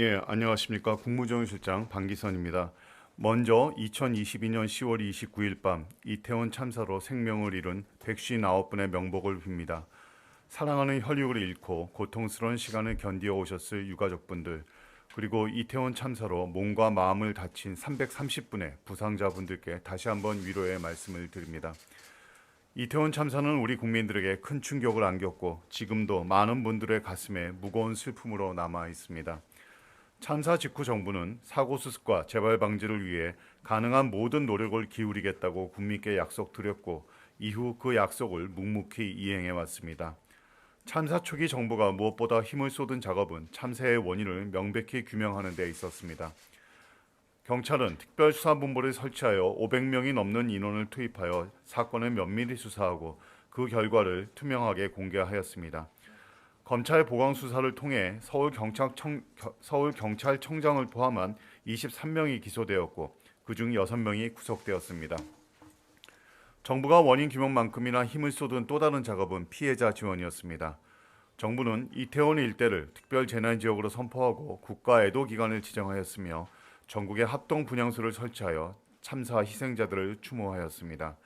예, 안녕하십니까. 국무정실장 방기선입니다. 먼저 2022년 10월 29일 밤 이태원 참사로 생명을 잃은 159분의 명복을 빕니다. 사랑하는 혈육을 잃고 고통스러운 시간을 견디어 오셨을 유가족분들, 그리고 이태원 참사로 몸과 마음을 다친 330분의 부상자분들께 다시 한번 위로의 말씀을 드립니다. 이태원 참사는 우리 국민들에게 큰 충격을 안겼고 지금도 많은 분들의 가슴에 무거운 슬픔으로 남아 있습니다. 참사 직후 정부는 사고 수습과 재발 방지를 위해 가능한 모든 노력을 기울이겠다고 국민께 약속드렸고 이후 그 약속을 묵묵히 이행해 왔습니다. 참사 초기 정부가 무엇보다 힘을 쏟은 작업은 참사의 원인을 명백히 규명하는 데 있었습니다. 경찰은 특별수사본부를 설치하여 500명이 넘는 인원을 투입하여 사건을 면밀히 수사하고 그 결과를 투명하게 공개하였습니다. 검찰 보강 수사를 통해 서울경찰청장을 포함한 23명이 기소되었고 그중 6명이 구속되었습니다. 정부가 원인 규명만큼이나 힘을 쏟은 또 다른 작업은 피해자 지원이었습니다. 정부는 이태원 일대를 특별재난지역으로 선포하고 국가애도기간을 지정하였으며 전국에 합동분향소를 설치하여 참사 희생자들을 추모하였습니다.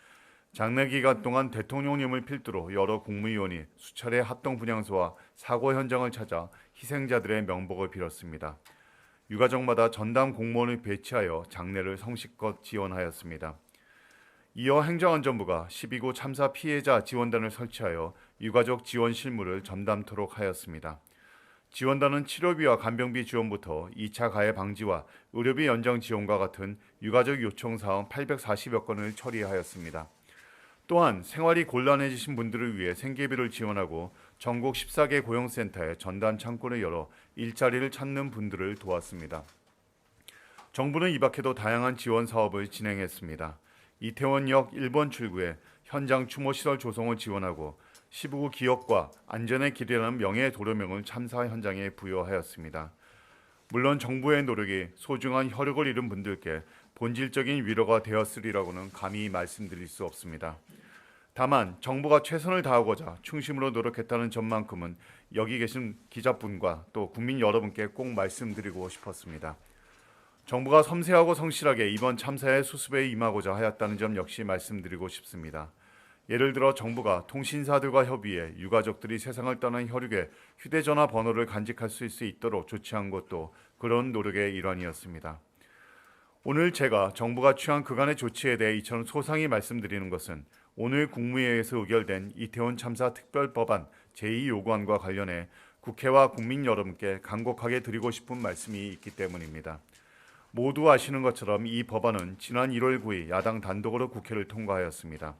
장례 기간 동안 대통령님을 필두로 여러 국무위원이 수차례 합동분향소와 사고 현장을 찾아 희생자들의 명복을 빌었습니다. 유가족마다 전담 공무원을 배치하여 장례를 성실껏 지원하였습니다. 이어 행정안전부가 12구 참사 피해자 지원단을 설치하여 유가족 지원 실무를 전담토록 하였습니다. 지원단은 치료비와 간병비 지원부터 2차 가해 방지와 의료비 연장 지원과 같은 유가족 요청 사항 840여 건을 처리하였습니다. 또한 생활이 곤란해지신 분들을 위해 생계비를 지원하고 전국 14개 고용센터에 전담 창구를 열어 일자리를 찾는 분들을 도왔습니다. 정부는 이 밖에도 다양한 지원 사업을 진행했습니다. 이태원역 1번 출구에 현장 추모시설 조성을 지원하고 15구 기업과 안전의 길이라는 명예의 도료명을 참사 현장에 부여하였습니다. 물론 정부의 노력이 소중한 혈육을 잃은 분들께 본질적인 위로가 되었으리라고는 감히 말씀드릴 수 없습니다. 다만 정부가 최선을 다하고자 충심으로 노력했다는 점만큼은 여기 계신 기자분과 또 국민 여러분께 꼭 말씀드리고 싶었습니다. 정부가 섬세하고 성실하게 이번 참사의 수습에 임하고자 하였다는 점 역시 말씀드리고 싶습니다. 예를 들어 정부가 통신사들과 협의해 유가족들이 세상을 떠난 혈육의 휴대전화 번호를 간직할 수 있도록 조치한 것도 그런 노력의 일환이었습니다. 오늘 제가 정부가 취한 그간의 조치에 대해 이처럼 소상히 말씀드리는 것은 오늘 국무회의에서 의결된 이태원 참사 특별법안 제2요구안과 관련해 국회와 국민 여러분께 간곡하게 드리고 싶은 말씀이 있기 때문입니다. 모두 아시는 것처럼 이 법안은 지난 1월 9일 야당 단독으로 국회를 통과하였습니다.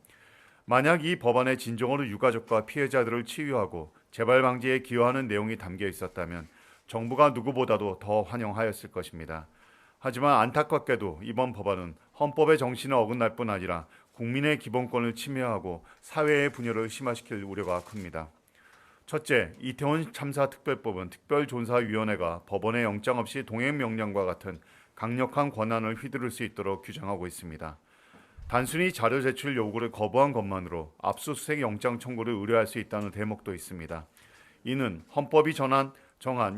만약 이 법안에 진정으로 유가족과 피해자들을 치유하고 재발 방지에 기여하는 내용이 담겨 있었다면 정부가 누구보다도 더 환영하였을 것입니다. 하지만 안타깝게도 이번 법안은 헌법의 정신을 어긋날 뿐 아니라 국민의 기본권을 침해하고 사회의 분열을 심화시킬 우려가 큽니다. 첫째, 이태원 참사 특별법은 특별조사위원회가 법원의 영장 없이 동행명령과 같은 강력한 권한을 휘두를 수 있도록 규정하고 있습니다. 단순히 자료 제출 요구를 거부한 것만으로 압수수색 영장 청구를 의뢰할 수 있다는 대목도 있습니다. 이는 헌법이 정한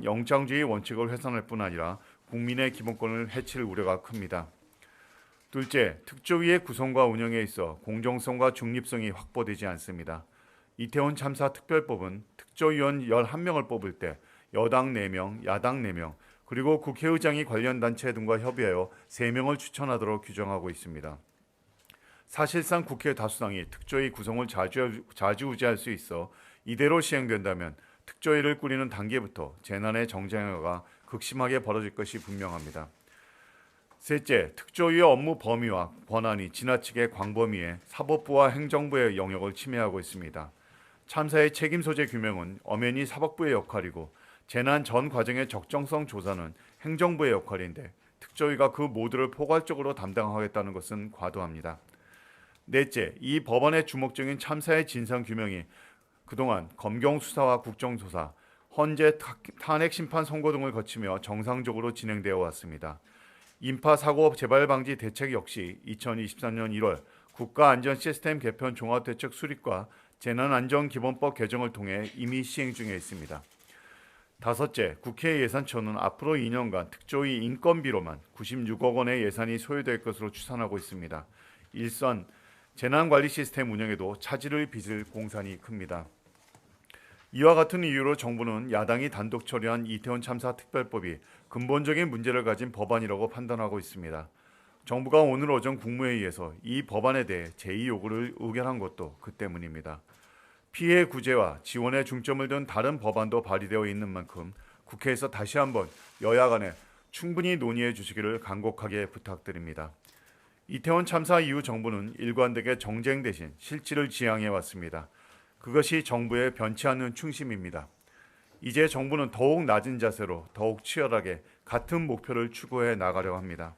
영장주의 원칙을 훼손할 뿐 아니라 국민의 기본권을 해칠 우려가 큽니다. 둘째, 특조위의 구성과 운영에 있어 공정성과 중립성이 확보되지 않습니다. 이태원 참사 특별법은 특조위원 11명을 뽑을 때 여당 4명, 야당 4명, 그리고 국회의장이 관련 단체 등과 협의하여 3명을 추천하도록 규정하고 있습니다. 사실상 국회 다수당이 특조위 구성을 좌지우지할 수 있어 이대로 시행된다면 특조위를 꾸리는 단계부터 재난의 정쟁화가 극심하게 벌어질 것이 분명합니다. 셋째, 특조위의 업무 범위와 권한이 지나치게 광범위해 사법부와 행정부의 영역을 침해하고 있습니다. 참사의 책임 소재 규명은 엄연히 사법부의 역할이고 재난 전 과정의 적정성 조사는 행정부의 역할인데 특조위가 그 모두를 포괄적으로 담당하겠다는 것은 과도합니다. 넷째, 이 법안의 주목적인 참사의 진상규명이 그동안 검경수사와 국정조사, 헌재 탄핵심판 선고 등을 거치며 정상적으로 진행되어 왔습니다. 인파사고 재발방지 대책 역시 2023년 1월 국가안전시스템 개편 종합대책 수립과 재난안전기본법 개정을 통해 이미 시행 중에 있습니다. 다섯째, 국회 예산처는 앞으로 2년간 특조위 인건비로만 96억 원의 예산이 소요될 것으로 추산하고 있습니다. 일선 재난관리 시스템 운영에도 차질을 빚을 공산이 큽니다. 이와 같은 이유로 정부는 야당이 단독 처리한 이태원 참사 특별법이 근본적인 문제를 가진 법안이라고 판단하고 있습니다. 정부가 오늘 오전 국무회의에서 이 법안에 대해 제2 요구를 의결한 것도 그 때문입니다. 피해 구제와 지원에 중점을 둔 다른 법안도 발의되어 있는 만큼 국회에서 다시 한번 여야 간에 충분히 논의해 주시기를 간곡하게 부탁드립니다. 이태원 참사 이후 정부는 일관되게 정쟁 대신 실질을 지향해 왔습니다. 그것이 정부의 변치 않는 충심입니다. 이제 정부는 더욱 낮은 자세로 더욱 치열하게 같은 목표를 추구해 나가려 합니다.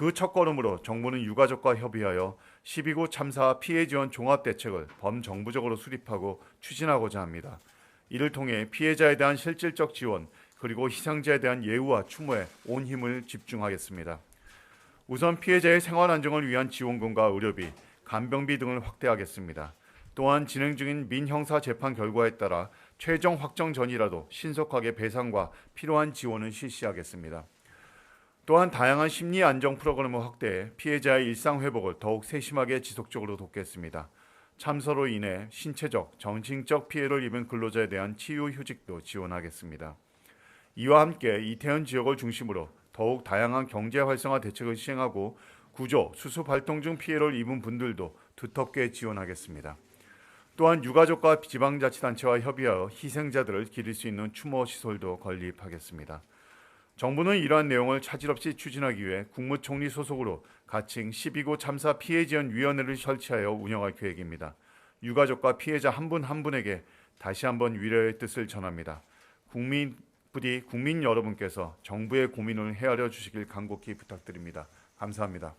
그 첫걸음으로 정부는 유가족과 협의하여 12구 참사 피해 지원 종합대책을 범정부적으로 수립하고 추진하고자 합니다. 이를 통해 피해자에 대한 실질적 지원 그리고 희생자에 대한 예우와 추모에 온 힘을 집중하겠습니다. 우선 피해자의 생활 안정을 위한 지원금과 의료비, 간병비 등을 확대하겠습니다. 또한 진행 중인 민형사 재판 결과에 따라 최종 확정 전이라도 신속하게 배상과 필요한 지원을 실시하겠습니다. 또한 다양한 심리 안정 프로그램을 확대해 피해자의 일상 회복을 더욱 세심하게 지속적으로 돕겠습니다. 참사로 인해 신체적, 정신적 피해를 입은 근로자에 대한 치유 휴직도 지원하겠습니다. 이와 함께 이태원 지역을 중심으로 더욱 다양한 경제 활성화 대책을 시행하고 구조, 수습 활동 중 피해를 입은 분들도 두텁게 지원하겠습니다. 또한 유가족과 지방자치단체와 협의하여 희생자들을 기릴 수 있는 추모 시설도 건립하겠습니다. 정부는 이러한 내용을 차질 없이 추진하기 위해 국무총리 소속으로 가칭 12구 참사 피해 지원 위원회를 설치하여 운영할 계획입니다. 유가족과 피해자 한 분 한 분에게 다시 한번 위로의 뜻을 전합니다. 부디 국민 여러분께서 정부의 고민을 헤아려 주시길 간곡히 부탁드립니다. 감사합니다.